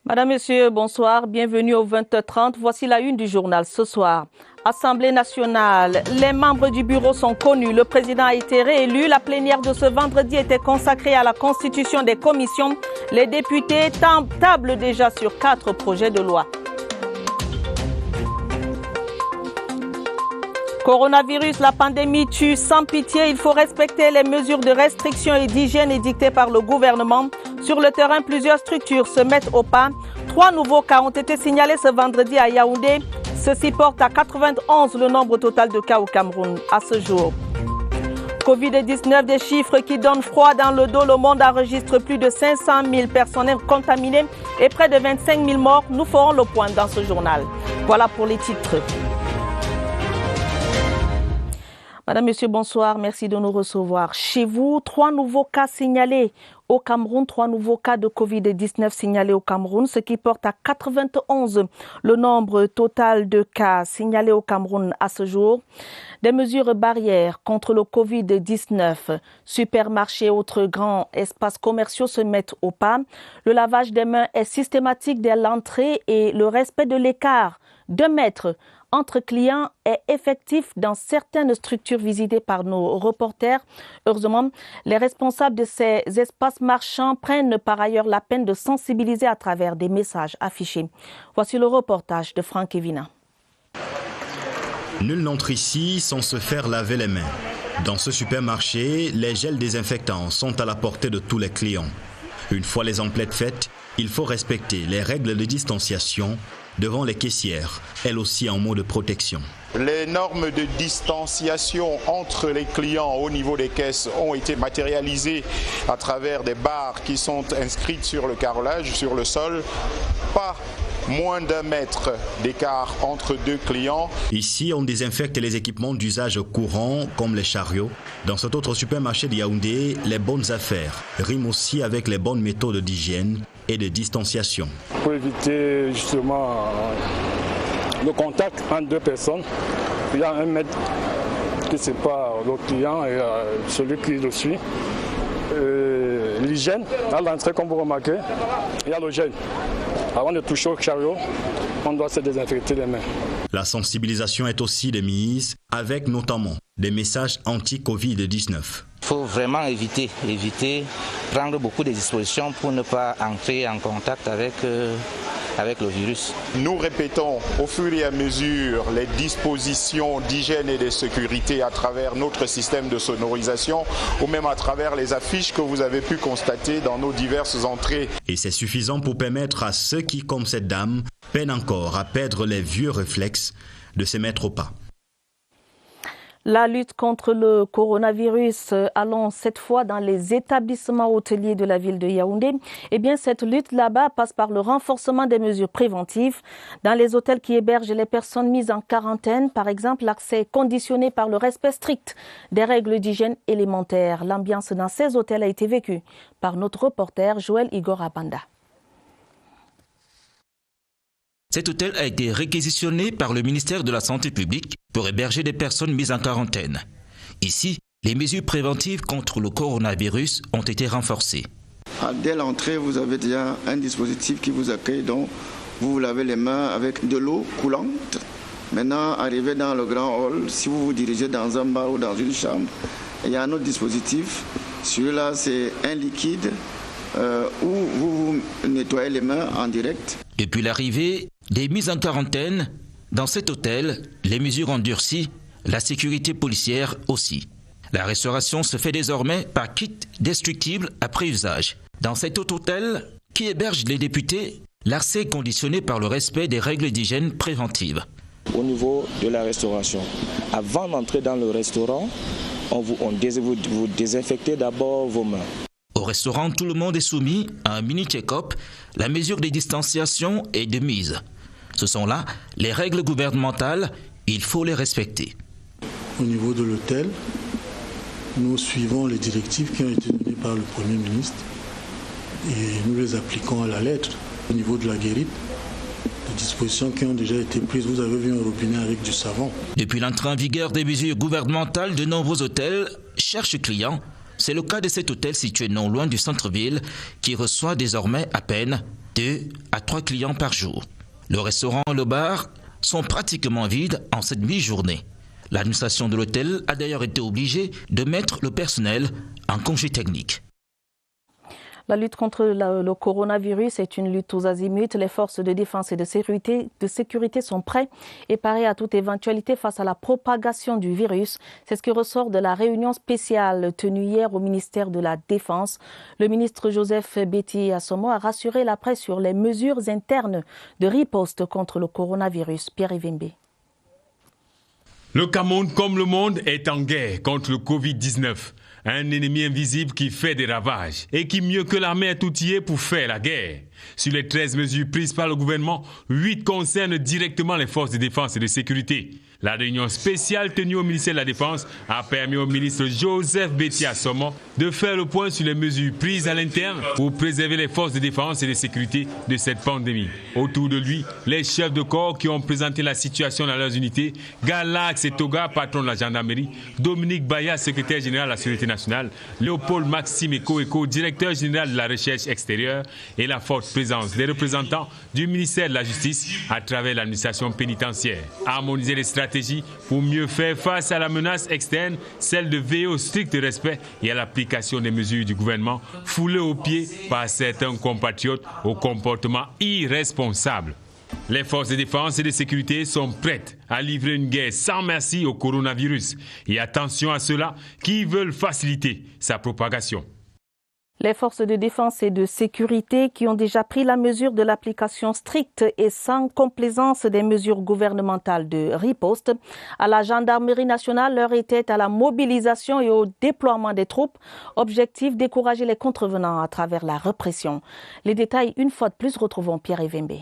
Madame, Monsieur, bonsoir. Bienvenue au 20h30. Voici la une du journal ce soir. Assemblée nationale, les membres du bureau sont connus. Le président a été réélu. La plénière de ce vendredi était consacrée à la constitution des commissions. Les députés tablent déjà sur 4 projets de loi. Coronavirus, la pandémie tue sans pitié. Il faut respecter les mesures de restriction et d'hygiène édictées par le gouvernement. Sur le terrain, plusieurs structures se mettent au pas. 3 nouveaux cas ont été signalés ce vendredi à Yaoundé. Ceci porte à 91 le nombre total de cas au Cameroun à ce jour. Covid-19, des chiffres qui donnent froid dans le dos. Le monde enregistre plus de 500 000 personnes contaminées et près de 25 000 morts. Nous ferons le point dans ce journal. Voilà pour les titres. Madame, Monsieur, bonsoir. Merci de nous recevoir. Chez vous, 3 nouveaux cas signalés au Cameroun, 3 nouveaux cas de Covid-19 signalés au Cameroun, ce qui porte à 91 le nombre total de cas signalés au Cameroun à ce jour. Des mesures barrières contre le Covid-19. Supermarchés et autres grands espaces commerciaux se mettent au pas. Le lavage des mains est systématique dès l'entrée et le respect de l'écart 2 mètres entre clients est effectif dans certaines structures visitées par nos reporters. Heureusement, les responsables de ces espaces marchands prennent par ailleurs la peine de sensibiliser à travers des messages affichés. Voici le reportage de Franck Evina. Nul n'entre ici sans se faire laver les mains. Dans ce supermarché, les gels désinfectants sont à la portée de tous les clients. Une fois les emplettes faites, il faut respecter les règles de distanciation devant les caissières, elles aussi en mode protection. Les normes de distanciation entre les clients au niveau des caisses ont été matérialisées à travers des barres qui sont inscrites sur le carrelage, sur le sol. Pas moins d'1 mètre d'écart entre 2 clients. Ici, on désinfecte les équipements d'usage courant comme les chariots. Dans cet autre supermarché de Yaoundé, les bonnes affaires riment aussi avec les bonnes méthodes d'hygiène et de distanciation. Pour éviter justement le contact entre 2 personnes, il y a 1 mètre qui sépare le client et celui qui le suit. L'hygiène, à l'entrée, comme vous remarquez, il y a le gel. Avant de toucher au chariot, on doit se désinfecter les mains. La sensibilisation est aussi de mise, avec notamment des messages anti-Covid-19. Il faut vraiment éviter, prendre beaucoup de dispositions pour ne pas entrer en contact avec le virus. Nous répétons au fur et à mesure les dispositions d'hygiène et de sécurité à travers notre système de sonorisation ou même à travers les affiches que vous avez pu constater dans nos diverses entrées. Et c'est suffisant pour permettre à ceux qui, comme cette dame, peinent encore à perdre les vieux réflexes de se mettre au pas. La lutte contre le coronavirus, allons cette fois dans les établissements hôteliers de la ville de Yaoundé. Eh bien, cette lutte là-bas passe par le renforcement des mesures préventives. Dans les hôtels qui hébergent les personnes mises en quarantaine, par exemple, l'accès est conditionné par le respect strict des règles d'hygiène élémentaires. L'ambiance dans ces hôtels a été vécue par notre reporter Joël Igor Abanda. Cet hôtel a été réquisitionné par le ministère de la Santé publique pour héberger des personnes mises en quarantaine. Ici, les mesures préventives contre le coronavirus ont été renforcées. Dès l'entrée, vous avez déjà un dispositif qui vous accueille, donc vous vous lavez les mains avec de l'eau coulante. Maintenant, arrivé dans le grand hall, si vous vous dirigez dans un bar ou dans une chambre, il y a un autre dispositif. Celui-là, c'est un liquide où vous vous nettoyez les mains en direct. Depuis l'arrivée des mises en quarantaine, dans cet hôtel, les mesures ont durci, la sécurité policière aussi. La restauration se fait désormais par kit destructible après usage. Dans cet autre hôtel, qui héberge les députés, l'accès est conditionné par le respect des règles d'hygiène préventive. Au niveau de la restauration, avant d'entrer dans le restaurant, vous désinfectez d'abord vos mains. Au restaurant, tout le monde est soumis à un mini check-up. La mesure de distanciation est de mise. Ce sont là les règles gouvernementales, il faut les respecter. Au niveau de l'hôtel, nous suivons les directives qui ont été données par le Premier ministre et nous les appliquons à la lettre. Au niveau de la guérite, les dispositions qui ont déjà été prises, vous avez vu un robinet avec du savon. Depuis l'entrée en vigueur des mesures gouvernementales, de nombreux hôtels cherchent clients. C'est le cas de cet hôtel situé non loin du centre-ville qui reçoit désormais à peine 2 à 3 clients par jour. Le restaurant et le bar sont pratiquement vides en cette mi-journée. L'administration de l'hôtel a d'ailleurs été obligée de mettre le personnel en congé technique. La lutte contre le coronavirus est une lutte aux azimuts. Les forces de défense et de sécurité sont prêtes et parées à toute éventualité face à la propagation du virus. C'est ce qui ressort de la réunion spéciale tenue hier au ministère de la Défense. Le ministre Joseph Betty Assomo a rassuré la presse sur les mesures internes de riposte contre le coronavirus. Pierre Ivembe. Le Cameroun, comme le monde, est en guerre contre le Covid-19. Un ennemi invisible qui fait des ravages et qui, mieux que l'armée, est outillé pour faire la guerre. Sur les 13 mesures prises par le gouvernement, 8 concernent directement les forces de défense et de sécurité. La réunion spéciale tenue au ministère de la Défense a permis au ministre Joseph Betty Assomo de faire le point sur les mesures prises à l'interne pour préserver les forces de défense et de sécurité de cette pandémie. Autour de lui, les chefs de corps qui ont présenté la situation dans leurs unités, Galax et Toga, patron de la gendarmerie, Dominique Baya, secrétaire général de la Sécurité nationale, Léopold Maxime Eko, directeur général de la recherche extérieure, et la forte présence des représentants du ministère de la Justice à travers l'administration pénitentiaire. Harmoniser les stratégies pour mieux faire face à la menace externe, celle de veiller au strict respect et à l'application des mesures du gouvernement foulées aux pieds par certains compatriotes au comportement irresponsable. Les forces de défense et de sécurité sont prêtes à livrer une guerre sans merci au coronavirus. Et attention à ceux-là qui veulent faciliter sa propagation. Les forces de défense et de sécurité qui ont déjà pris la mesure de l'application stricte et sans complaisance des mesures gouvernementales de riposte. À la gendarmerie nationale, l'heure était à la mobilisation et au déploiement des troupes. Objectif, décourager les contrevenants à travers la répression. Les détails, une fois de plus, retrouvons Pierre Ivembe.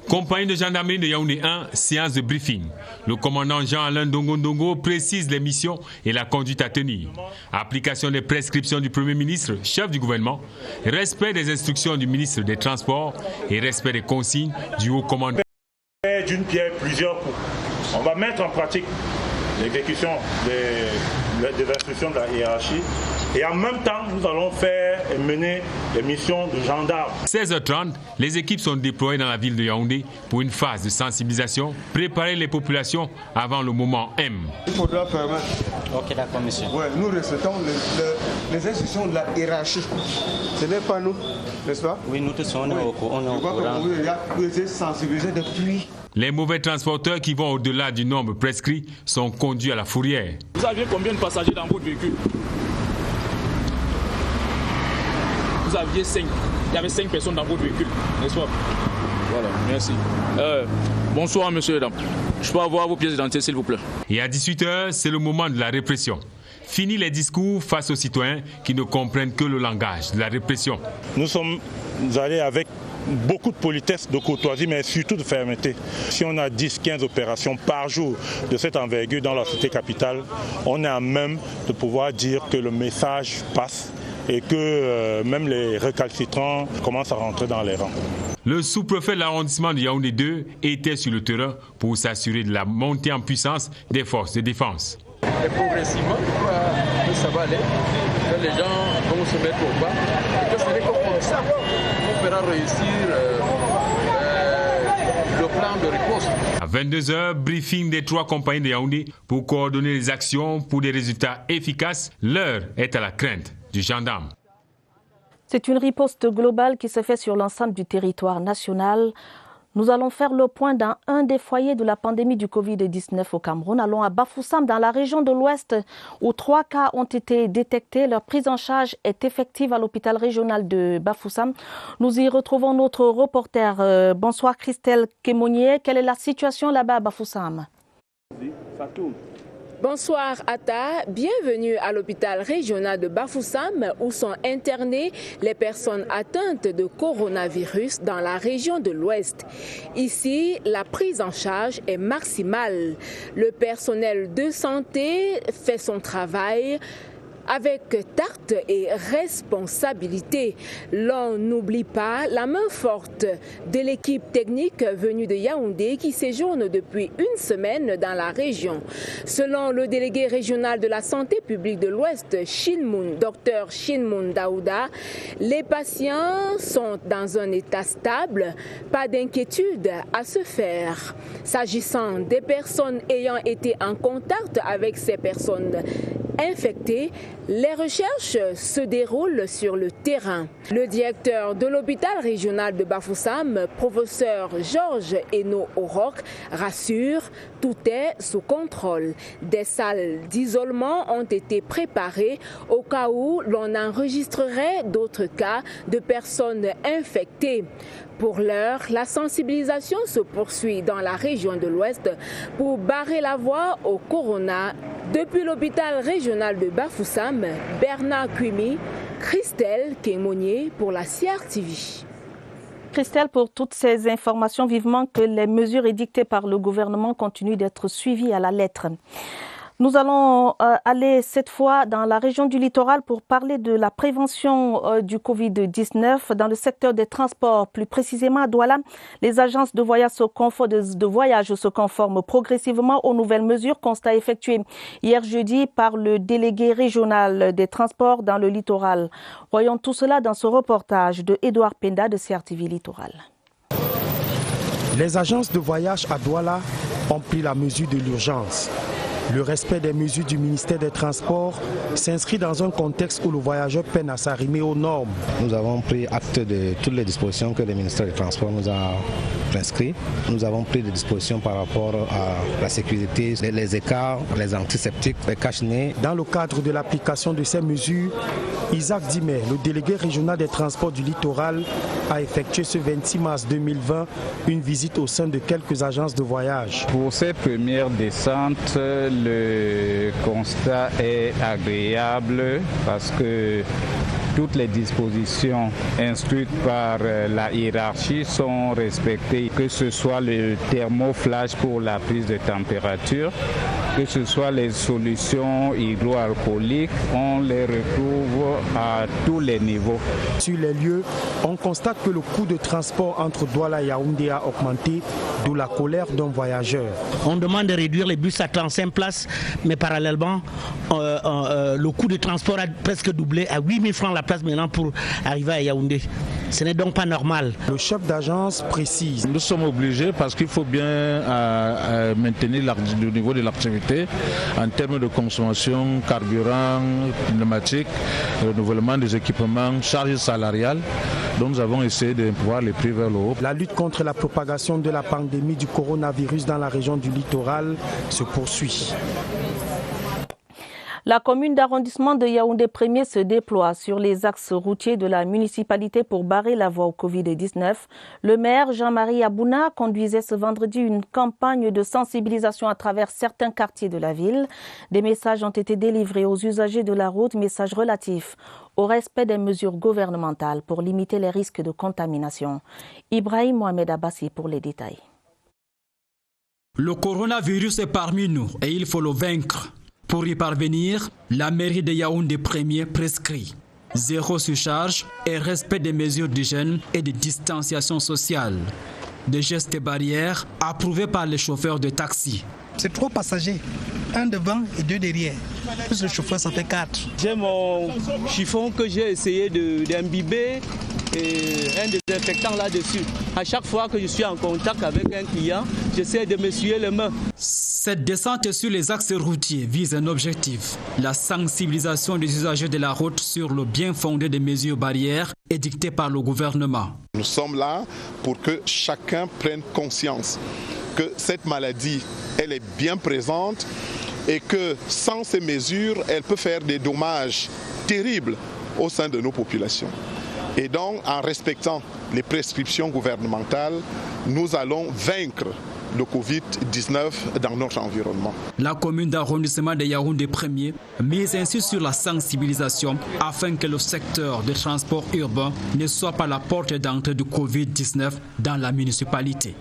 Compagnie de gendarmerie de Yaoundé 1, séance de briefing. Le commandant Jean-Alain Ndongo précise les missions et la conduite à tenir. Application des prescriptions du Premier ministre, chef du gouvernement, respect des instructions du ministre des Transports et respect des consignes du haut commandement. D'une pierre, plusieurs coups. On va mettre en pratique l'exécution des instructions de la hiérarchie. Et en même temps, nous allons faire et mener les missions de gendarmes. 16h30, les équipes sont déployées dans la ville de Yaoundé pour une phase de sensibilisation, préparer les populations avant le moment M. Il faudra permettre. Ok, d'accord, monsieur. Ouais, nous respectons les instructions de la hiérarchie. Ce n'est pas nous, n'est-ce pas? Oui, nous tous, on est au courant. Je crois que vous êtes sensibilisés depuis. Les mauvais transporteurs qui vont au-delà du nombre prescrit sont conduits à la fourrière. Vous aviez combien de passagers dans votre véhicule? Vous aviez 5. Il y avait 5 personnes dans votre véhicule, n'est-ce pas? Voilà, merci. Bonsoir, monsieur et dames. Je peux avoir vos pièces d'identité, s'il vous plaît. Et à 18h, c'est le moment de la répression. Fini les discours face aux citoyens qui ne comprennent que le langage de la répression. Nous sommes allés avec beaucoup de politesse, de courtoisie, mais surtout de fermeté. Si on a 10-15 opérations par jour de cette envergure dans la cité capitale, on est à même de pouvoir dire que le message passe et que même les récalcitrants commencent à rentrer dans les rangs. Le sous-préfet de l'arrondissement de Yaoundé 2 était sur le terrain pour s'assurer de la montée en puissance des forces de défense. Et progressivement, que ça va aller, que les gens vont se mettre au pas, et que ce n'est que comme ça qu'on fera réussir le plan de riposte. À 22h, briefing des 3 compagnies de Yaoundé pour coordonner les actions pour des résultats efficaces. L'heure est à la crainte du gendarme. C'est une riposte globale qui se fait sur l'ensemble du territoire national. Nous allons faire le point dans un des foyers de la pandémie du Covid-19 au Cameroun. Allons à Bafoussam, dans la région de l'Ouest, où 3 cas ont été détectés. Leur prise en charge est effective à l'hôpital régional de Bafoussam. Nous y retrouvons notre reporter. Bonsoir Christelle Kémonier. Quelle est la situation là-bas à Bafoussam? Bonsoir Atta, bienvenue à l'hôpital régional de Bafoussam où sont internées les personnes atteintes de coronavirus dans la région de l'Ouest. Ici, la prise en charge est maximale. Le personnel de santé fait son travail Avec tact et responsabilité, l'on n'oublie pas la main forte de l'équipe technique venue de Yaoundé qui séjourne depuis une semaine dans la région. Selon le délégué régional de la santé publique de l'Ouest, Dr Shinmoun Daouda, les patients sont dans un état stable, pas d'inquiétude à se faire. S'agissant des personnes ayant été en contact avec ces personnes infectés, les recherches se déroulent sur le terrain. Le directeur de l'hôpital régional de Bafoussam, professeur Georges Eno Orok, rassure, tout est sous contrôle. Des salles d'isolement ont été préparées au cas où l'on enregistrerait d'autres cas de personnes infectées. Pour l'heure, la sensibilisation se poursuit dans la région de l'Ouest pour barrer la voie au corona. Depuis l'hôpital régional de Bafoussam, Bernard Kuimi, Christelle Kémonier pour la CRTV. Christelle, pour toutes ces informations, vivement que les mesures édictées par le gouvernement continuent d'être suivies à la lettre. Nous allons aller cette fois dans la région du littoral pour parler de la prévention du Covid-19 dans le secteur des transports. Plus précisément à Douala, les agences de voyage se conforment progressivement aux nouvelles mesures, constat effectué hier jeudi par le délégué régional des transports dans le littoral. Voyons tout cela dans ce reportage de Edouard Penda de CRTV Littoral. Les agences de voyage à Douala ont pris la mesure de l'urgence. Le respect des mesures du ministère des Transports s'inscrit dans un contexte où le voyageur peine à s'arrimer aux normes. Nous avons pris acte de toutes les dispositions que le ministère des Transports nous a prescrites. Nous avons pris des dispositions par rapport à la sécurité, les écarts, les antiseptiques, les cache-nez. Dans le cadre de l'application de ces mesures, Isaac Dimé, le délégué régional des transports du littoral, a effectué ce 26 mars 2020 une visite au sein de quelques agences de voyage. Pour ces premières descentes, le constat est agréable parce que toutes les dispositions instruites par la hiérarchie sont respectées, que ce soit le thermoflash pour la prise de température, que ce soit les solutions hydroalcooliques, on les retrouve à tous les niveaux. Sur les lieux, on constate que le coût de transport entre Douala et Yaoundé a augmenté, d'où la colère d'un voyageur. On demande de réduire les bus à 35 places, mais parallèlement, le coût de transport a presque doublé à 8 000 francs la place maintenant pour arriver à Yaoundé. Ce n'est donc pas normal. Le chef d'agence précise. Nous sommes obligés parce qu'il faut bien maintenir le niveau de l'activité en termes de consommation, carburant, pneumatique, renouvellement des équipements, charges salariales. Donc nous avons essayé de pouvoir les prix vers le haut. La lutte contre la propagation de la pandémie du coronavirus dans la région du littoral se poursuit. La commune d'arrondissement de Yaoundé 1er se déploie sur les axes routiers de la municipalité pour barrer la voie au Covid-19. Le maire Jean-Marie Abouna conduisait ce vendredi une campagne de sensibilisation à travers certains quartiers de la ville. Des messages ont été délivrés aux usagers de la route, messages relatifs au respect des mesures gouvernementales pour limiter les risques de contamination. Ibrahim Mohamed Abbassi pour les détails. Le coronavirus est parmi nous et il faut le vaincre. Pour y parvenir, la mairie de Yaoundé 1er prescrit zéro surcharge et respect des mesures d'hygiène et de distanciation sociale. Des gestes barrières approuvés par les chauffeurs de taxi. C'est 3 passagers, 1 devant et 2 derrière. Plus le chauffeur, ça fait 4. J'ai mon chiffon que j'ai essayé d'imbiber et un désinfectant là-dessus. À chaque fois que je suis en contact avec un client, j'essaie de m'essuyer les mains. Cette descente sur les axes routiers vise un objectif, la sensibilisation des usagers de la route sur le bien fondé des mesures barrières édictées par le gouvernement. Nous sommes là pour que chacun prenne conscience que cette maladie, elle est bien présente et que sans ces mesures, elle peut faire des dommages terribles au sein de nos populations. Et donc, en respectant les prescriptions gouvernementales, nous allons vaincre le Covid-19 dans notre environnement. La commune d'arrondissement de Yaoundé 1er mise ainsi sur la sensibilisation afin que le secteur de transport urbain ne soit pas la porte d'entrée du Covid-19 dans la municipalité.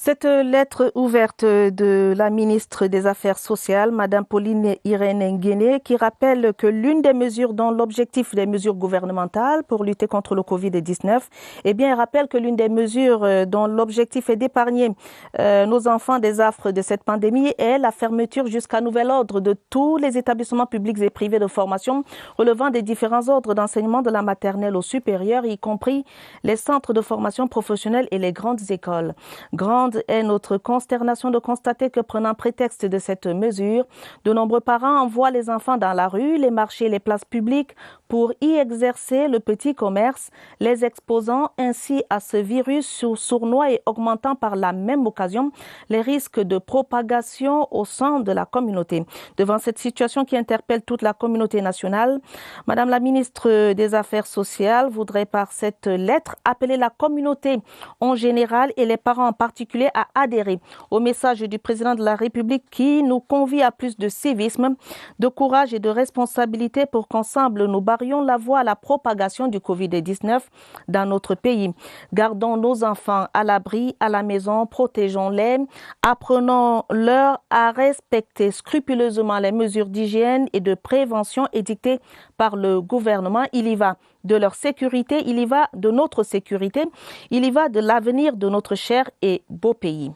Cette lettre ouverte de la ministre des Affaires sociales, Mme Pauline Irène Nguéné, qui rappelle que l'une des mesures dont l'objectif des mesures gouvernementales pour lutter contre le Covid-19, eh bien, elle rappelle que l'une des mesures dont l'objectif est d'épargner nos enfants des affres de cette pandémie est la fermeture jusqu'à nouvel ordre de tous les établissements publics et privés de formation relevant des différents ordres d'enseignement de la maternelle au supérieur, y compris les centres de formation professionnelle et les grandes écoles. Grande est notre consternation de constater que, prenant prétexte de cette mesure, de nombreux parents envoient les enfants dans la rue, les marchés, les places publiques pour y exercer le petit commerce, les exposant ainsi à ce virus sournois et augmentant par la même occasion les risques de propagation au sein de la communauté. Devant cette situation qui interpelle toute la communauté nationale, Madame la ministre des Affaires sociales voudrait par cette lettre appeler la communauté en général et les parents en particulier à adhérer au message du président de la République qui nous convie à plus de civisme, de courage et de responsabilité pour qu'ensemble nous barrions la voie à la propagation du Covid-19 dans notre pays. Gardons nos enfants à l'abri, à la maison, protégeons-les, apprenons-leur à respecter scrupuleusement les mesures d'hygiène et de prévention édictées par le gouvernement. Il y va de leur sécurité, il y va de notre sécurité, il y va de l'avenir de notre cher et beau pays.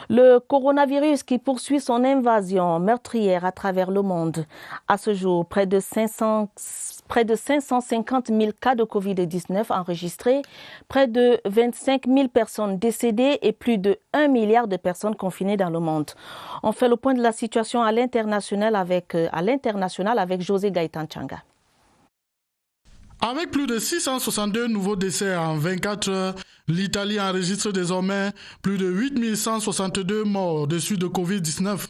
Le coronavirus qui poursuit son invasion meurtrière à travers le monde. À ce jour, près de 550 000 cas de Covid-19 enregistrés, près de 25 000 personnes décédées et plus de 1 milliard de personnes confinées dans le monde. On fait le point de la situation à l'international avec José Gaëtan Changa. Avec plus de 662 nouveaux décès en 24 heures, l'Italie enregistre désormais plus de 8162 morts de suite de Covid-19.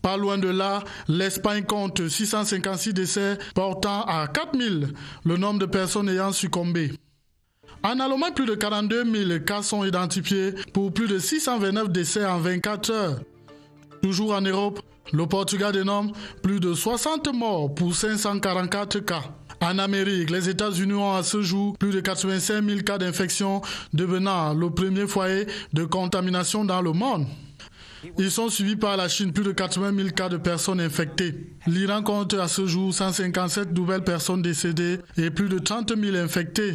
Pas loin de là, l'Espagne compte 656 décès, portant à 4000 le nombre de personnes ayant succombé. En Allemagne, plus de 42 000 cas sont identifiés pour plus de 629 décès en 24 heures. Toujours en Europe, le Portugal dénombre plus de 60 morts pour 544 cas. En Amérique, les États-Unis ont à ce jour plus de 85 000 cas d'infection, devenant le premier foyer de contamination dans le monde. Ils sont suivis par la Chine, plus de 80 000 cas de personnes infectées. L'Iran compte à ce jour 157 nouvelles personnes décédées et plus de 30 000 infectés.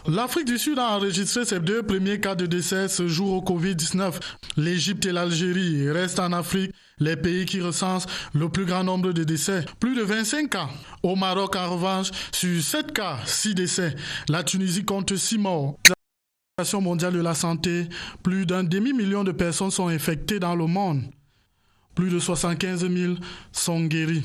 L'Afrique du Sud a enregistré ses 2 premiers cas de décès ce jour au Covid-19. L'Égypte et l'Algérie restent en Afrique les pays qui recensent le plus grand nombre de décès, plus de 25 cas. Au Maroc, en revanche, sur 7 cas, 6 décès. La Tunisie compte 6 morts. L'Organisation mondiale de la santé, plus d'un demi-million de personnes sont infectées dans le monde. Plus de 75 000 sont guéris.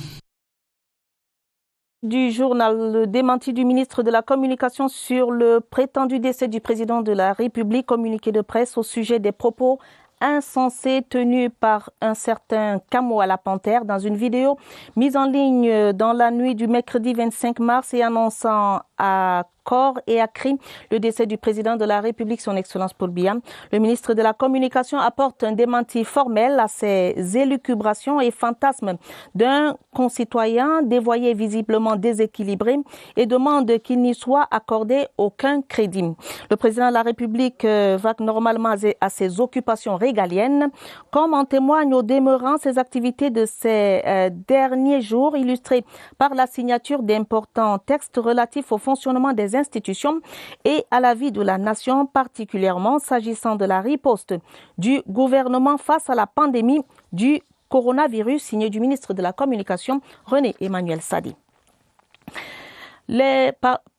Du journal, le démenti du ministre de la Communication sur le prétendu décès du président de la République, communiqué de presse au sujet des propos insensés tenus par un certain Camo à la Panthère dans une vidéo mise en ligne dans la nuit du mercredi 25 mars et annonçant à corps et à cri le décès du président de la République, son Excellence Paul Biya. Le ministre de la Communication apporte un démenti formel à ces élucubrations et fantasmes d'un concitoyen dévoyé, visiblement déséquilibré, et demande qu'il n'y soit accordé aucun crédit. Le président de la République va normalement à ses occupations régaliennes, comme en témoignent au demeurant ses activités de ces derniers jours, illustrées par la signature d'importants textes relatifs au fonctionnement des institutions et à la vie de la nation, particulièrement s'agissant de la riposte du gouvernement face à la pandémie du coronavirus, signé du ministre de la Communication, René Emmanuel Sadi.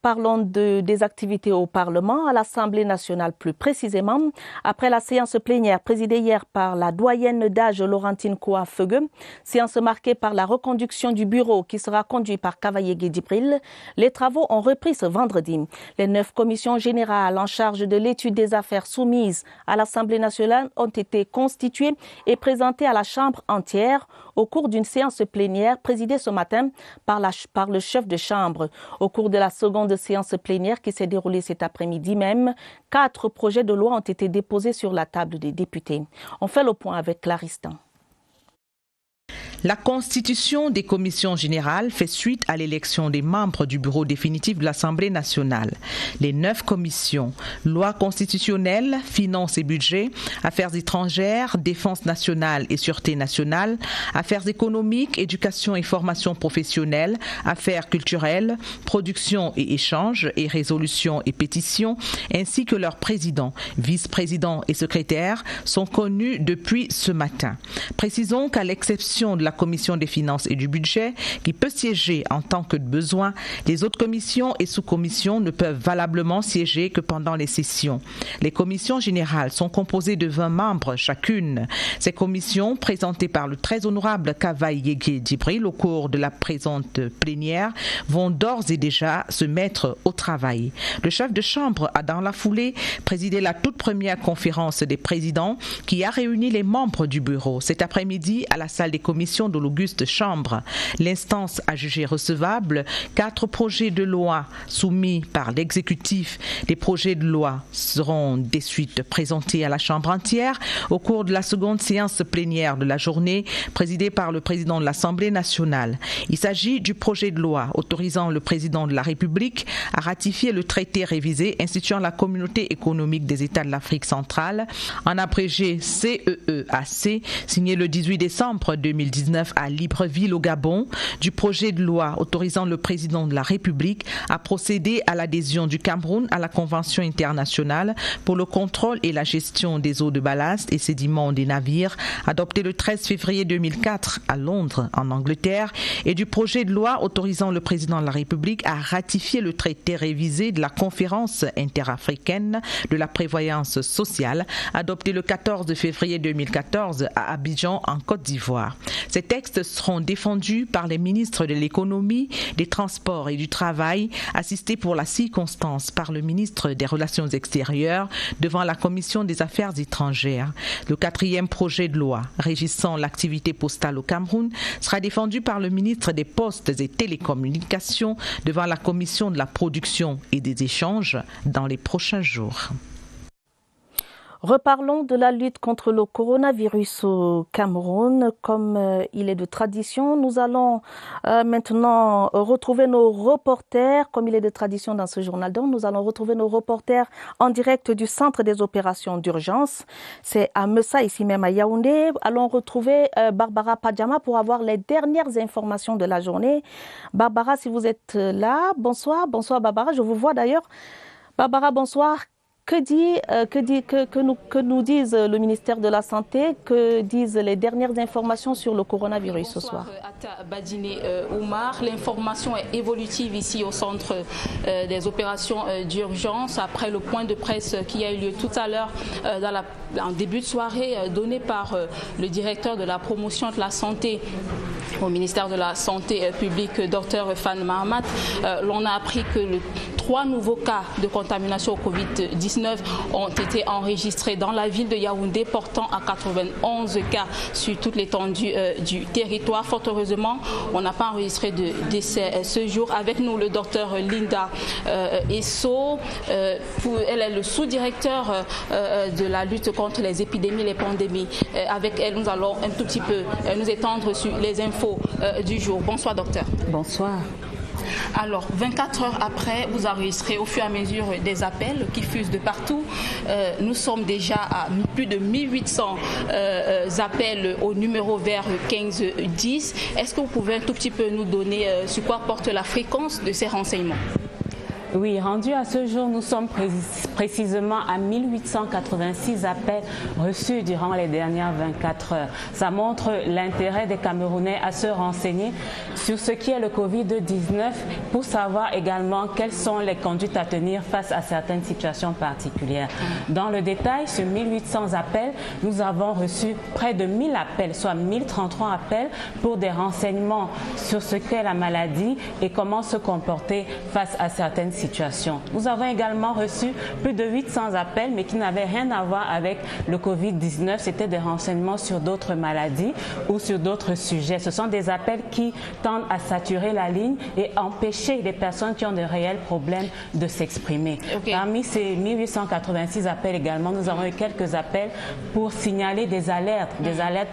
Parlons des activités au Parlement, à l'Assemblée nationale plus précisément. Après la séance plénière présidée hier par la doyenne d'âge Laurentine Koa-Feugue, séance marquée par la reconduction du bureau qui sera conduit par Cavaillé Guédibril, les travaux ont repris ce vendredi. Les 9 commissions générales en charge de l'étude des affaires soumises à l'Assemblée nationale ont été constituées et présentées à la Chambre entière au cours d'une séance plénière présidée ce matin par le chef de Chambre. Au cours de la seconde séance plénière qui s'est déroulée cet après-midi même, 4 projets de loi ont été déposés sur la table des députés. On fait le point avec Claristan. La constitution des commissions générales fait suite à l'élection des membres du bureau définitif de l'Assemblée nationale. Les 9 commissions, loi constitutionnelle, finances et budget, affaires étrangères, défense nationale et sûreté nationale, affaires économiques, éducation et formation professionnelle, affaires culturelles, production et échange et résolution et pétition, ainsi que leurs présidents, vice-présidents et secrétaires sont connus depuis ce matin. Précisons qu'à l'exception de la commission des finances et du budget, qui peut siéger en tant que de besoin, les autres commissions et sous-commissions ne peuvent valablement siéger que pendant les sessions. Les commissions générales sont composées de 20 membres chacune. Ces commissions, présentées par le très honorable Kavaï Yégué Djibril au cours de la présente plénière, vont d'ores et déjà se mettre au travail. Le chef de chambre a dans la foulée présidé la toute première conférence des présidents qui a réuni les membres du bureau cet après-midi à la salle des commissions de l'Auguste Chambre. L'instance a jugé recevable 4 projets de loi soumis par l'exécutif. Les projets de loi seront de suite présentés à la Chambre entière au cours de la seconde séance plénière de la journée présidée par le président de l'Assemblée nationale. Il s'agit du projet de loi autorisant le président de la République à ratifier le traité révisé instituant la Communauté économique des États de l'Afrique centrale, en abrégé CEEAC, signé le 18 décembre 2019 à Libreville au Gabon, du projet de loi autorisant le président de la République à procéder à l'adhésion du Cameroun à la Convention internationale pour le contrôle et la gestion des eaux de ballast et sédiments des navires, adopté le 13 février 2004 à Londres, en Angleterre, et du projet de loi autorisant le président de la République à ratifier le traité révisé de la Conférence interafricaine de la prévoyance sociale, adopté le 14 février 2014 à Abidjan, en Côte d'Ivoire. Ces textes seront défendus par les ministres de l'économie, des transports et du travail, assistés pour la circonstance par le ministre des Relations extérieures devant la Commission des affaires étrangères. Le 4e projet de loi régissant l'activité postale au Cameroun sera défendu par le ministre des Postes et Télécommunications devant la Commission de la production et des échanges dans les prochains jours. Reparlons de la lutte contre le coronavirus au Cameroun. Comme il est de tradition, nous allons maintenant retrouver nos reporters, comme il est de tradition dans ce journal. Donc, nous allons retrouver nos reporters en direct du centre des opérations d'urgence. C'est à Messa, ici même à Yaoundé. Allons retrouver Barbara Padjama pour avoir les dernières informations de la journée. Barbara, si vous êtes là, bonsoir. Bonsoir Barbara, je vous vois d'ailleurs. Barbara, bonsoir. Que nous disent le ministère de la Santé, que disent les dernières informations sur le coronavirus ce soir? Badine Oumar, l'information est évolutive ici au centre des opérations d'urgence après le point de presse qui a eu lieu tout à l'heure en début de soirée donné par le directeur de la promotion de la santé au ministère de la Santé publique, Dr Fan Mahamat. L'on a appris que 3 nouveaux cas de contamination au Covid-19 ont été enregistrés dans la ville de Yaoundé, portant à 91 cas sur toute l'étendue du territoire. Fort heureusement, on n'a pas enregistré de décès ce jour. Avec nous, le docteur Linda Esso. Elle est le sous-directeur de la lutte contre les épidémies et les pandémies. Avec elle, nous allons un tout petit peu nous étendre sur les infos du jour. Bonsoir, docteur. Bonsoir. Alors, 24 heures après, vous enregistrez au fur et à mesure des appels qui fusent de partout. Nous sommes déjà à plus de 1800 appels au numéro vert 1510. Est-ce que vous pouvez un tout petit peu nous donner sur quoi porte la fréquence de ces renseignements? Oui, rendu à ce jour, nous sommes précisément à 1886 appels reçus durant les dernières 24 heures. Ça montre l'intérêt des Camerounais à se renseigner sur ce qui est le Covid-19 pour savoir également quelles sont les conduites à tenir face à certaines situations particulières. Dans le détail, sur 1800 appels, nous avons reçu près de 1000 appels, soit 1033 appels pour des renseignements sur ce qu'est la maladie et comment se comporter face à certaines situations. Nous avons également reçu plus plus de 800 appels, mais qui n'avaient rien à voir avec le Covid-19. C'était des renseignements sur d'autres maladies ou sur d'autres sujets. Ce sont des appels qui tendent à saturer la ligne et empêcher les personnes qui ont de réels problèmes de s'exprimer. Parmi ces 1886 appels également, nous avons eu quelques appels pour signaler des alertes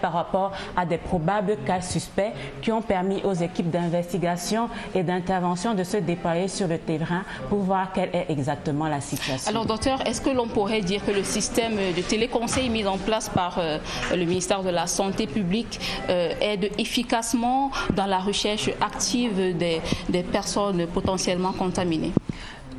par rapport à des probables cas suspects qui ont permis aux équipes d'investigation et d'intervention de se déployer sur le terrain pour voir quelle est exactement la situation. Alors docteur, est-ce que l'on pourrait dire que le système de téléconseil mis en place par le ministère de la Santé publique aide efficacement dans la recherche active des personnes potentiellement contaminées?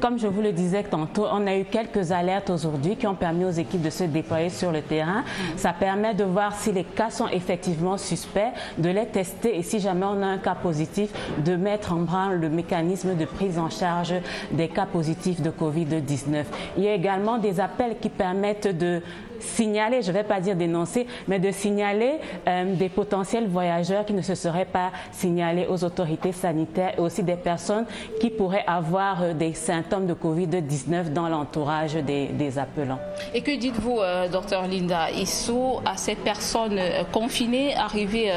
Comme je vous le disais tantôt, on a eu quelques alertes aujourd'hui qui ont permis aux équipes de se déployer sur le terrain. Ça permet de voir si les cas sont effectivement suspects, de les tester et si jamais on a un cas positif, de mettre en branle le mécanisme de prise en charge des cas positifs de Covid-19. Il y a également des appels qui permettent de signaler, je ne vais pas dire dénoncer, mais de signaler des potentiels voyageurs qui ne se seraient pas signalés aux autorités sanitaires et aussi des personnes qui pourraient avoir des symptômes de Covid-19 dans l'entourage des appelants. Et que dites-vous, docteur Linda Issou, à cette personne confinée arrivée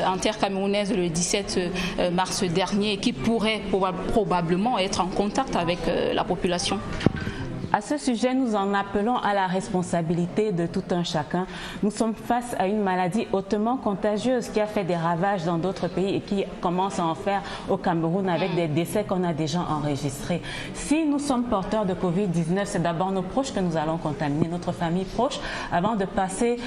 en terre camerounaise le 17 mars dernier et qui pourrait probablement être en contact avec la population? À ce sujet, nous en appelons à la responsabilité de tout un chacun. Nous sommes face à une maladie hautement contagieuse qui a fait des ravages dans d'autres pays et qui commence à en faire au Cameroun avec des décès qu'on a déjà enregistrés. Si nous sommes porteurs de Covid-19, c'est d'abord nos proches que nous allons contaminer, notre famille proche, avant de passer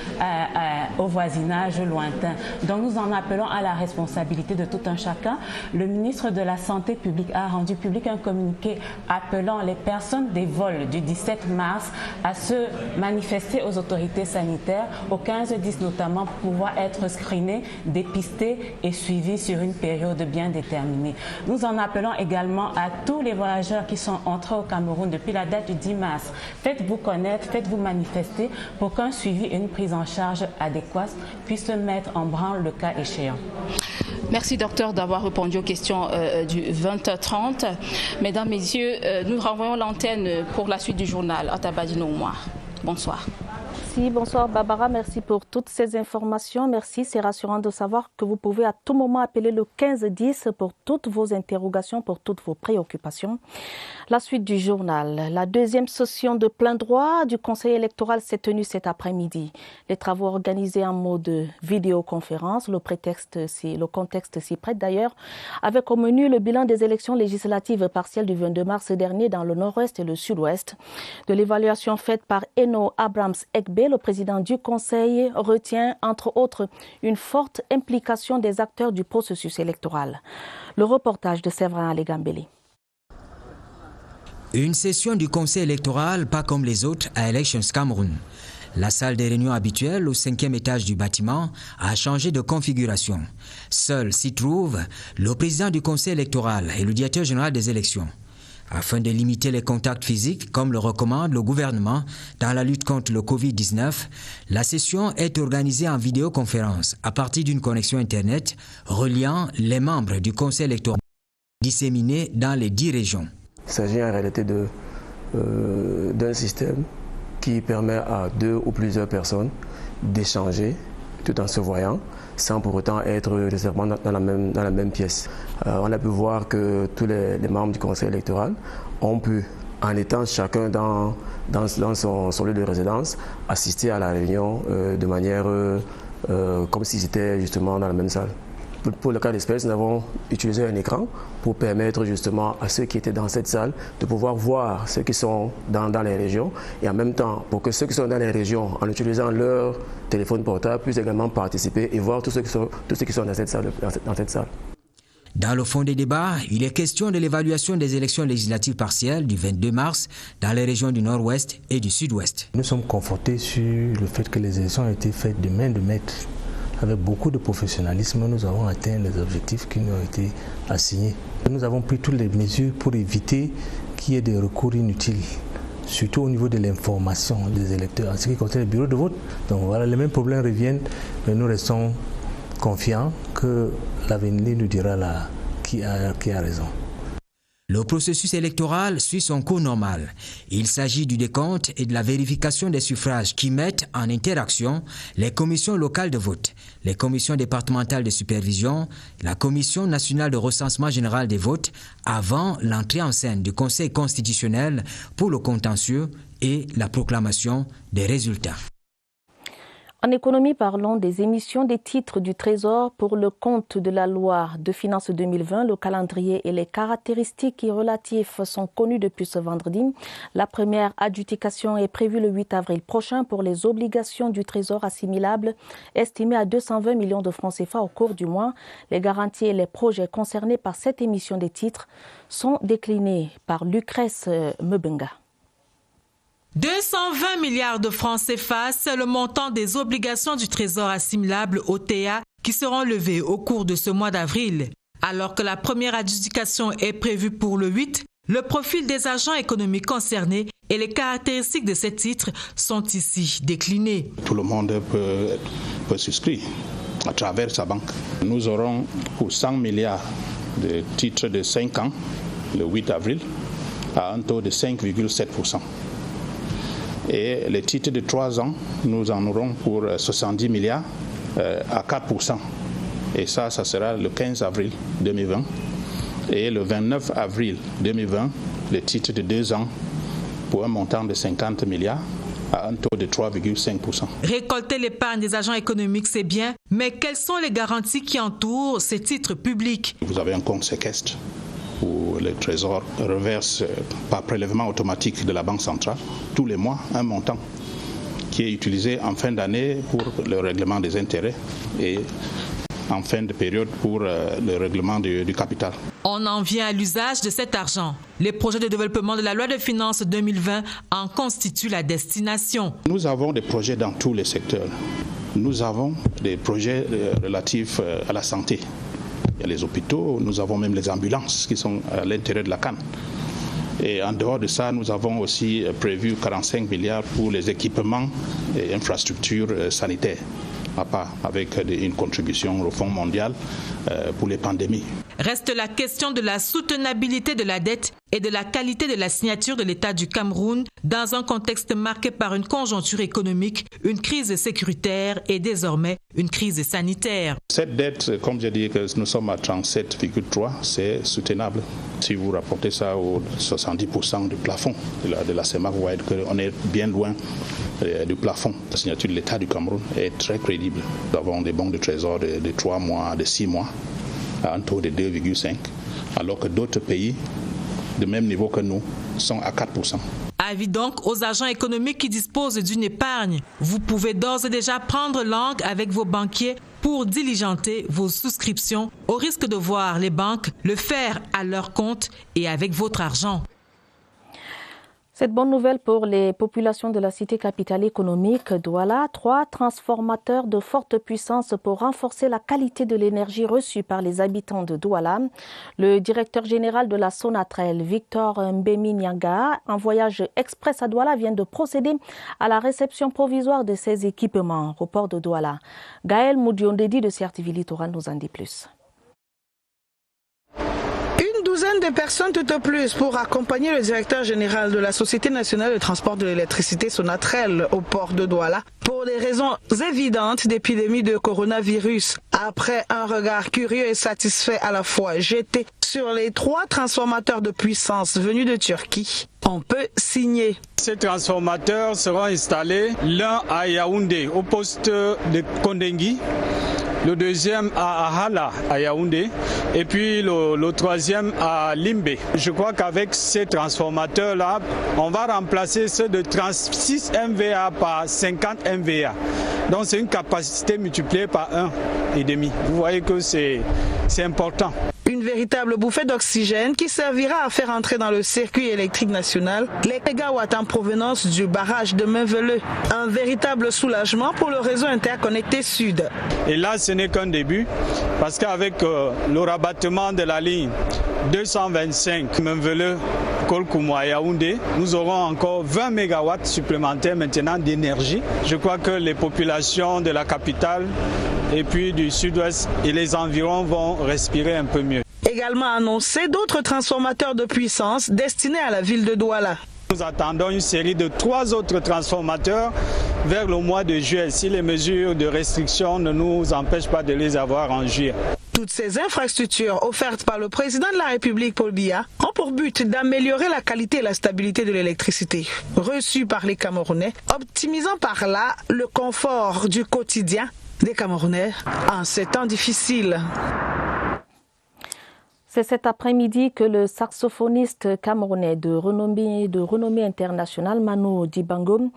au voisinage lointain. Donc nous en appelons à la responsabilité de tout un chacun. Le ministre de la Santé publique a rendu public un communiqué appelant les personnes des vols du 17 mars à se manifester aux autorités sanitaires, au 15-10 notamment, pour pouvoir être screenés, dépistés et suivis sur une période bien déterminée. Nous en appelons également à tous les voyageurs qui sont entrés au Cameroun depuis la date du 10 mars. Faites-vous connaître, faites-vous manifester pour qu'un suivi et une prise en charge adéquate puissent se mettre en branle le cas échéant. Merci docteur d'avoir répondu aux questions du 20h30. Mesdames, Messieurs, nous renvoyons l'antenne pour la suite du journal à Tabadino Oumar. Bonsoir. Merci, bonsoir Barbara, merci pour toutes ces informations. Merci, c'est rassurant de savoir que vous pouvez à tout moment appeler le 15-10 pour toutes vos interrogations, pour toutes vos préoccupations. La suite du journal. La deuxième session de plein droit du Conseil électoral s'est tenue cet après-midi. Les travaux organisés en mode vidéoconférence, le contexte s'y prête d'ailleurs, avec au menu le bilan des élections législatives partielles du 22 mars dernier dans le nord-ouest et le sud-ouest. De l'évaluation faite par Eno Abrams-Ekbe, le président du Conseil retient, entre autres, une forte implication des acteurs du processus électoral. Le reportage de Séverin Alégambeli. Une session du Conseil électoral pas comme les autres à Elections Cameroun. La salle des réunions habituelle au 5e étage du bâtiment a changé de configuration. Seul s'y trouve le président du Conseil électoral et le directeur général des élections. Afin de limiter les contacts physiques, comme le recommande le gouvernement dans la lutte contre le Covid-19, la session est organisée en vidéoconférence à partir d'une connexion Internet reliant les membres du Conseil électoral disséminés dans les 10 régions. Il s'agit en réalité d'un système qui permet à 2 ou plusieurs personnes d'échanger tout en se voyant, sans pour autant être nécessairement dans la même pièce. On a pu voir que tous les membres du Conseil électoral ont pu, en étant chacun dans son lieu de résidence, assister à la réunion de manière comme s'ils étaient justement dans la même salle. Pour le cas d'espèce, nous avons utilisé un écran pour permettre justement à ceux qui étaient dans cette salle de pouvoir voir ceux qui sont dans les régions et en même temps pour que ceux qui sont dans les régions, en utilisant leur téléphone portable, puissent également participer et voir tous ceux qui sont dans cette salle. Dans le fond des débats, il est question de l'évaluation des élections législatives partielles du 22 mars dans les régions du nord-ouest et du sud-ouest. Nous sommes confortés sur le fait que les élections ont été faites de main de maître. Avec beaucoup de professionnalisme, nous avons atteint les objectifs qui nous ont été assignés. Nous avons pris toutes les mesures pour éviter qu'il y ait des recours inutiles, surtout au niveau de l'information des électeurs en ce qui concerne les bureaux de vote. Donc voilà, les mêmes problèmes reviennent, mais nous restons confiants que l'avenir nous dira qui a raison. Le processus électoral suit son cours normal. Il s'agit du décompte et de la vérification des suffrages qui mettent en interaction les commissions locales de vote, les commissions départementales de supervision, la commission nationale de recensement général des votes avant l'entrée en scène du Conseil constitutionnel pour le contentieux et la proclamation des résultats. En économie, parlons des émissions des titres du Trésor pour le compte de la loi de finances 2020. Le calendrier et les caractéristiques y relatifs sont connus depuis ce vendredi. La première adjudication est prévue le 8 avril prochain pour les obligations du Trésor assimilables estimées à 220 millions de francs CFA au cours du mois. Les garanties et les projets concernés par cette émission des titres sont déclinés par Lucrèce Mebenga. 220 milliards de francs CFA, c'est le montant des obligations du Trésor assimilables OTA qui seront levées au cours de ce mois d'avril. Alors que la première adjudication est prévue pour le 8, le profil des agents économiques concernés et les caractéristiques de ces titres sont ici déclinés. Tout le monde peut souscrire à travers sa banque. Nous aurons pour 100 milliards de titres de 5 ans, le 8 avril, à un taux de 5,7%. Et les titres de 3 ans, nous en aurons pour 70 milliards à 4%. Et ça sera le 15 avril 2020. Et le 29 avril 2020, les titres de 2 ans pour un montant de 50 milliards à un taux de 3,5%. Récolter l'épargne des agents économiques, c'est bien, mais quelles sont les garanties qui entourent ces titres publics? Vous avez un compte séquestre où le Trésor reverse par prélèvement automatique de la Banque centrale tous les mois un montant qui est utilisé en fin d'année pour le règlement des intérêts et en fin de période pour le règlement du capital. On en vient à l'usage de cet argent. Les projets de développement de la loi de finances 2020 en constituent la destination. Nous avons des projets dans tous les secteurs. Nous avons des projets relatifs à la santé. Il y a les hôpitaux, nous avons même les ambulances qui sont à l'intérieur de la canne. Et en dehors de ça, nous avons aussi prévu 45 milliards pour les équipements et infrastructures sanitaires, à part avec une contribution au Fonds mondial pour les pandémies. Reste la question de la soutenabilité de la dette et de la qualité de la signature de l'État du Cameroun dans un contexte marqué par une conjoncture économique, une crise sécuritaire et désormais une crise sanitaire. Cette dette, comme j'ai dit que nous sommes à 37,3, c'est soutenable. Si vous rapportez ça aux 70% du plafond de la CEMAC, vous voyez qu'on est bien loin du plafond. La signature de l'État du Cameroun est très crédible. Nous avons des banques de trésor de 3 mois, de 6 mois, à un taux de 2,5, alors que d'autres pays de même niveau que nous sont à 4%. Avis donc aux agents économiques qui disposent d'une épargne. Vous pouvez d'ores et déjà prendre langue avec vos banquiers pour diligenter vos souscriptions au risque de voir les banques le faire à leur compte et avec votre argent. Cette bonne nouvelle pour les populations de la cité capitale économique Douala, 3 transformateurs de forte puissance pour renforcer la qualité de l'énergie reçue par les habitants de Douala. Le directeur général de la Sonatrel, Victor Mbemi Nyanga, en voyage express à Douala, vient de procéder à la réception provisoire de ces équipements au port de Douala. Gaël Moudiondedi de CRTV Littoral nous en dit plus. Une douzaine de personnes tout au plus pour accompagner le directeur général de la Société nationale de transport de l'électricité Sonatrel au port de Douala pour des raisons évidentes d'épidémie de coronavirus. Après un regard curieux et satisfait à la fois jeté sur les 3 transformateurs de puissance venus de Turquie, on peut signer. Ces transformateurs seront installés, l'un à Yaoundé au poste de Kondengui, le deuxième à Ahala, à Yaoundé, et puis le troisième à Limbe. Je crois qu'avec ces transformateurs-là, on va remplacer ceux de 36 MVA par 50 MVA. Donc c'est une capacité multipliée par 1,5. Vous voyez que c'est important. Une véritable bouffée d'oxygène qui servira à faire entrer dans le circuit électrique national les mégawatts en provenance du barrage de Mainveleux. Un véritable soulagement pour le réseau interconnecté Sud. Et là, ce n'est qu'un début, parce qu'avec le rabattement de la ligne 225 Mainveleux, Kolkoumoua Yaoundé, nous aurons encore 20 mégawatts supplémentaires maintenant d'énergie. Je crois que les populations de la capitale et puis du sud-ouest et les environs vont respirer un peu mieux. également annoncé d'autres transformateurs de puissance destinés à la ville de Douala. Nous attendons une série de 3 autres transformateurs vers le mois de juillet, si les mesures de restriction ne nous empêchent pas de les avoir en juillet. Toutes ces infrastructures offertes par le président de la République, Paul Biya, ont pour but d'améliorer la qualité et la stabilité de l'électricité reçue par les Camerounais, optimisant par là le confort du quotidien des Camerounais en ces temps difficiles. C'est cet après-midi que le saxophoniste camerounais de renommée internationale, Manu Dibango,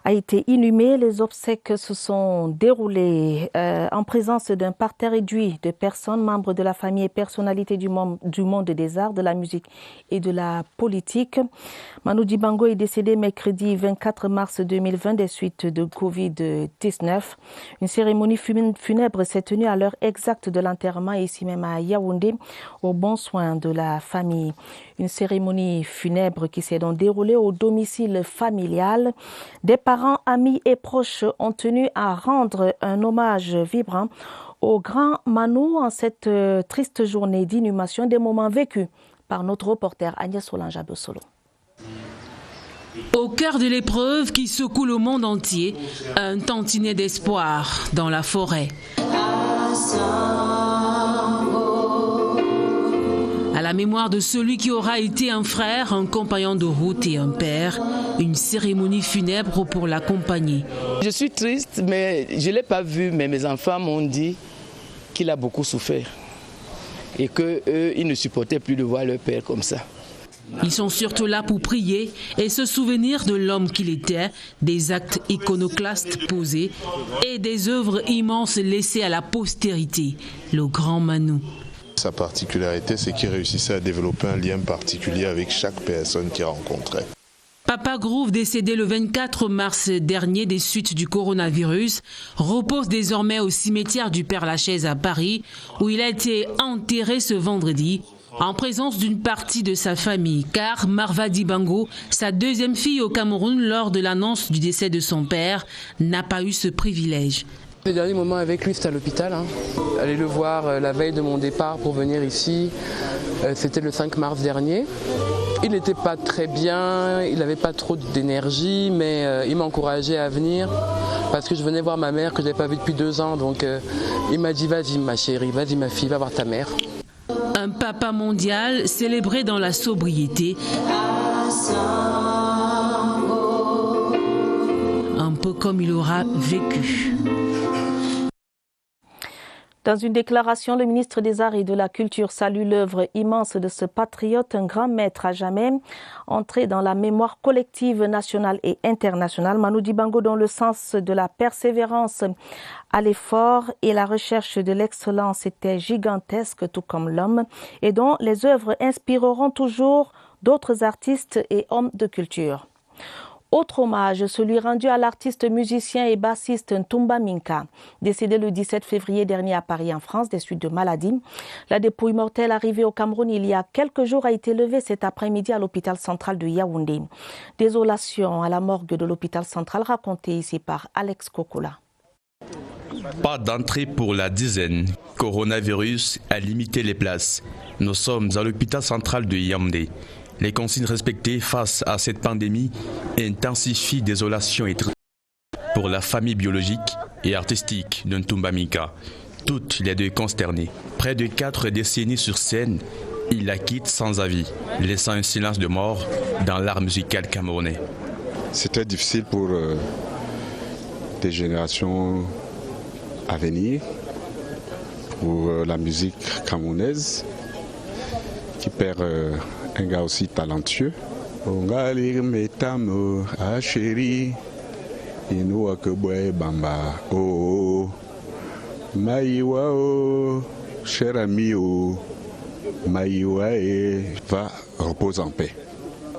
a été inhumé. Les obsèques se sont déroulées en présence d'un parterre réduit de personnes, membres de la famille et personnalités du monde des arts, de la musique et de la politique. Manu Dibango est décédé mercredi 24 mars 2020 des suites de Covid-19. Une cérémonie funèbre s'est tenue à l'heure exacte de l'enterrement ici même à Yaoundé, au bon soin de la famille. Une cérémonie funèbre qui s'est donc déroulée au domicile familial. Des parents, amis et proches ont tenu à rendre un hommage vibrant au grand Manu en cette triste journée d'inhumation, des moments vécus par notre reporter Agnès Solange-Abosolo. Au cœur de l'épreuve qui secoue le monde entier, un tantinet d'espoir dans la forêt. À la mémoire de celui qui aura été un frère, un compagnon de route et un père, une cérémonie funèbre pour l'accompagner. Je suis triste, mais je ne l'ai pas vu, mais mes enfants m'ont dit qu'il a beaucoup souffert et qu'eux, ils ne supportaient plus de voir leur père comme ça. Ils sont surtout là pour prier et se souvenir de l'homme qu'il était, des actes iconoclastes posés et des œuvres immenses laissées à la postérité, le grand Manu. Sa particularité, c'est qu'il réussissait à développer un lien particulier avec chaque personne qu'il rencontrait. Papa Groove, décédé le 24 mars dernier des suites du coronavirus, repose désormais au cimetière du Père-Lachaise à Paris, où il a été enterré ce vendredi, en présence d'une partie de sa famille, car Marva Dibango, sa deuxième fille au Cameroun lors de l'annonce du décès de son père, n'a pas eu ce privilège. Le dernier moment avec lui, c'était à l'hôpital. Aller le voir la veille de mon départ pour venir ici, c'était le 5 mars dernier. Il n'était pas très bien, il n'avait pas trop d'énergie, mais il m'a encouragé à venir parce que je venais voir ma mère que je n'avais pas vue depuis 2 ans. Donc il m'a dit, vas-y ma chérie, vas-y ma fille, va voir ta mère. Un papa mondial célébré dans la sobriété. Un peu comme il aura vécu. Dans une déclaration, le ministre des Arts et de la Culture salue l'œuvre immense de ce patriote, un grand maître à jamais, entré dans la mémoire collective nationale et internationale. Manu Dibango, dans le sens de la persévérance à l'effort et la recherche de l'excellence, était gigantesque, tout comme l'homme, et dont les œuvres inspireront toujours d'autres artistes et hommes de culture. Autre hommage, celui rendu à l'artiste, musicien et bassiste Ntumba Minka, décédé le 17 février dernier à Paris en France des suites de maladie. La dépouille mortelle arrivée au Cameroun il y a quelques jours a été levée cet après-midi à l'hôpital central de Yaoundé. Désolation à la morgue de l'hôpital central racontée ici par Alex Kokola. Pas d'entrée pour la dizaine. Coronavirus a limité les places. Nous sommes à l'hôpital central de Yaoundé. Les consignes respectées face à cette pandémie intensifient désolation et tristesse pour la famille biologique et artistique de Ntumba Minka. Toutes les deux consternées. Près de 4 décennies sur scène, il la quitte sans avis, laissant un silence de mort dans l'art musical camerounais. C'est très difficile pour des générations à venir, pour la musique camerounaise qui perd un gars aussi talentueux. Cher ami, va reposer en paix.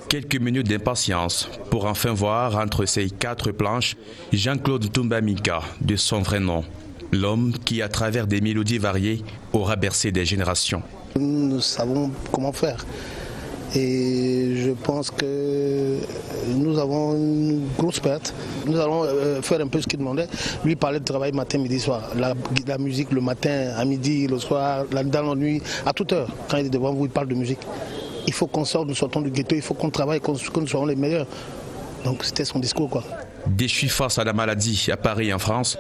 Quelques minutes d'impatience pour enfin voir entre ces 4 planches Jean-Claude Ntumba Minka, de son vrai nom. L'homme qui, à travers des mélodies variées, aura bercé des générations. Nous savons comment faire. Et je pense que nous avons une grosse perte. Nous allons faire un peu ce qu'il demandait. Lui parlait de travail matin, midi, soir. La musique le matin, à midi, le soir, dans la nuit, à toute heure. Quand il est devant vous, il parle de musique. Il faut qu'on sorte, nous sortons du ghetto, il faut qu'on travaille, que nous soyons les meilleurs. Donc c'était son discours, quoi. Déchu face à la maladie à Paris et en France,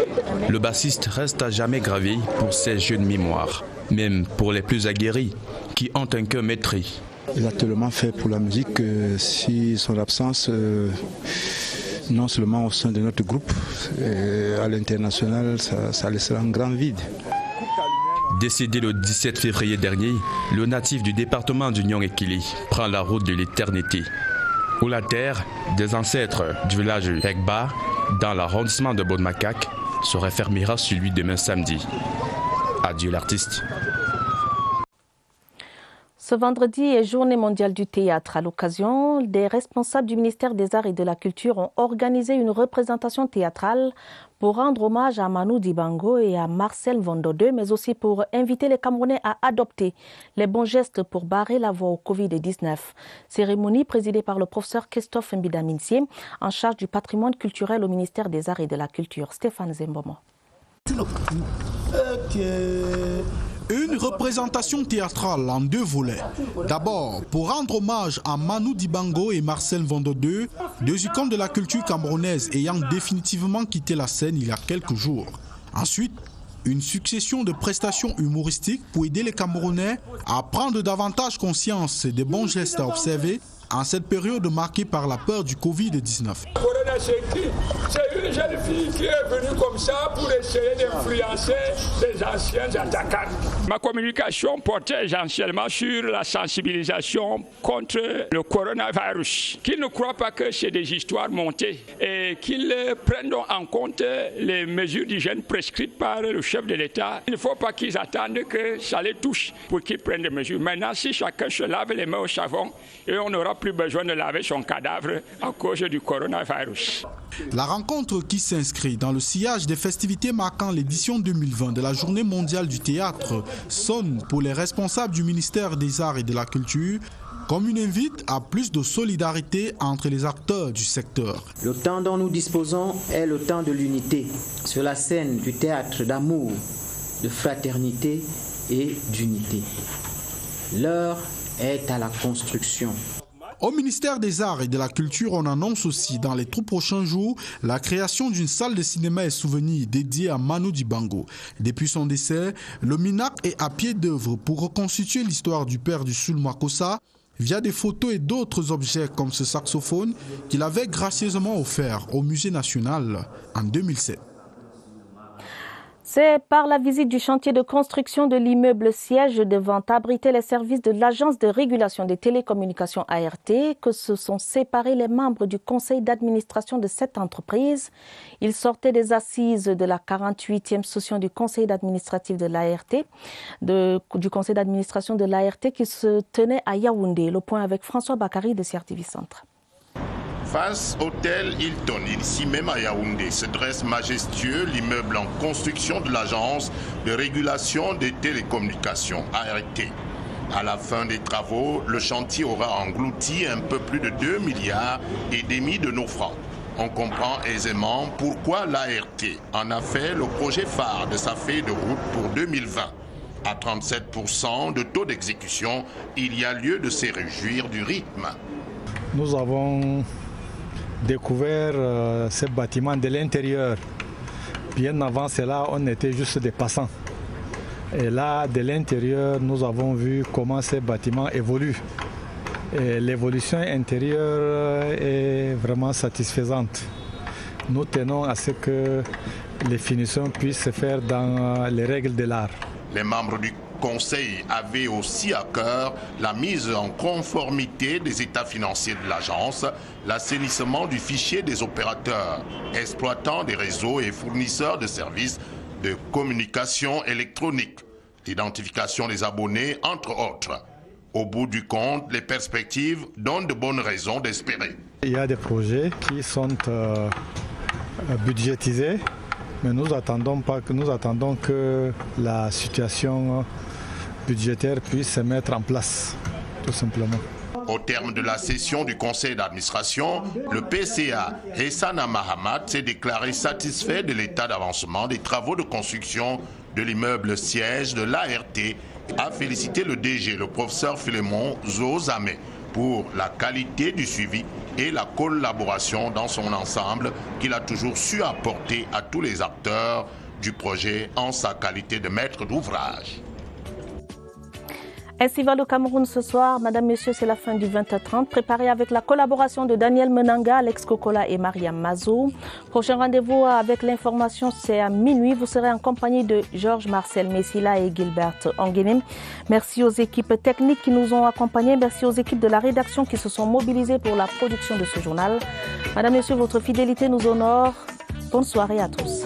le bassiste reste à jamais gravé pour ses jeunes mémoires, même pour les plus aguerris qui ont un cœur maîtris. Il a tellement fait pour la musique que si son absence, non seulement au sein de notre groupe, à l'international, ça laissera un grand vide. Décédé le 17 février dernier, le natif du département du Nyong-Ekili prend la route de l'éternité, où la terre des ancêtres du village Egba, dans l'arrondissement de Bon-Macaque, se refermera sur lui demain samedi. Adieu l'artiste. Ce vendredi est Journée mondiale du théâtre. À l'occasion, des responsables du ministère des Arts et de la Culture ont organisé une représentation théâtrale pour rendre hommage à Manu Dibango et à Marcel Vondodeu, mais aussi pour inviter les Camerounais à adopter les bons gestes pour barrer la voie au Covid-19. Cérémonie présidée par le professeur Christophe Mbida-Minsié, en charge du patrimoine culturel au ministère des Arts et de la Culture. Stéphane Zembomo. Une représentation théâtrale en deux volets. D'abord, pour rendre hommage à Manu Dibango et Marcel Vondodeu, deux icônes de la culture camerounaise ayant définitivement quitté la scène il y a quelques jours. Ensuite, une succession de prestations humoristiques pour aider les Camerounais à prendre davantage conscience des bons gestes à observer en cette période marquée par la peur du Covid-19. C'est une jeune fille qui est venue comme ça pour essayer d'influencer les anciens attaquants. Ma communication portait essentiellement sur la sensibilisation contre le coronavirus. Qu'ils ne croient pas que c'est des histoires montées et qu'ils prennent en compte les mesures d'hygiène prescrites par le chef de l'État. Il ne faut pas qu'ils attendent que ça les touche pour qu'ils prennent des mesures. Maintenant, si chacun se lave les mains au savon, et on n'aura plus besoin de laver son cadavre à cause du coronavirus. La rencontre qui s'inscrit dans le sillage des festivités marquant l'édition 2020 de la Journée mondiale du théâtre sonne pour les responsables du ministère des Arts et de la Culture comme une invite à plus de solidarité entre les acteurs du secteur. Le temps dont nous disposons est le temps de l'unité, sur la scène du théâtre d'amour, de fraternité et d'unité. L'heure est à la construction. Au ministère des Arts et de la Culture, on annonce aussi dans les tout prochains jours la création d'une salle de cinéma et souvenirs dédiée à Manu Dibango. Depuis son décès, le MINAC est à pied d'œuvre pour reconstituer l'histoire du père du Sul Makossa via des photos et d'autres objets comme ce saxophone qu'il avait gracieusement offert au Musée national en 2007. C'est par la visite du chantier de construction de l'immeuble siège devant abriter les services de l'Agence de régulation des télécommunications ART que se sont séparés les membres du conseil d'administration de cette entreprise. Ils sortaient des assises de la 48e session du conseil d'administration de l'ART, du conseil d'administration de l'ART qui se tenait à Yaoundé. Le point avec François Bakary de CRTV Centre. Face au Hôtel Hilton, ici même à Yaoundé, se dresse majestueux l'immeuble en construction de l'Agence de régulation des télécommunications, ART. À la fin des travaux, le chantier aura englouti un peu plus de 2,5 milliards de nos francs. On comprend aisément pourquoi l'ART en a fait le projet phare de sa feuille de route pour 2020. À 37% de taux d'exécution, il y a lieu de se réjouir du rythme. Nous avons découvert ce bâtiment de l'intérieur. Bien avant cela, on était juste des passants. Et là, de l'intérieur, nous avons vu comment ce bâtiment évolue. Et l'évolution intérieure est vraiment satisfaisante. Nous tenons à ce que les finitions puissent se faire dans les règles de l'art. Les membres du Conseil avaient aussi à cœur la mise en conformité des états financiers de l'agence, l'assainissement du fichier des opérateurs, exploitants des réseaux et fournisseurs de services de communication électronique, l'identification des abonnés, entre autres. Au bout du compte, les perspectives donnent de bonnes raisons d'espérer. Il y a des projets qui sont budgétisés, mais nous attendons que la situation budgétaire puisse se mettre en place, tout simplement. Au terme de la session du conseil d'administration, le PCA Hessana Mahamat s'est déclaré satisfait de l'état d'avancement des travaux de construction de l'immeuble siège de l'ART, a félicité le DG, le professeur Philémon Zozame, pour la qualité du suivi et la collaboration dans son ensemble qu'il a toujours su apporter à tous les acteurs du projet en sa qualité de maître d'ouvrage. Ainsi va le Cameroun ce soir. Madame, Messieurs, c'est la fin du 20h30. Préparé avec la collaboration de Daniel Menanga, Alex Kokola et Mariam Mazou. Prochain rendez-vous avec l'information, c'est à minuit. Vous serez en compagnie de Georges Marcel Messila et Gilbert Anguenim. Merci aux équipes techniques qui nous ont accompagnés. Merci aux équipes de la rédaction qui se sont mobilisées pour la production de ce journal. Madame, Messieurs, votre fidélité nous honore. Bonne soirée à tous.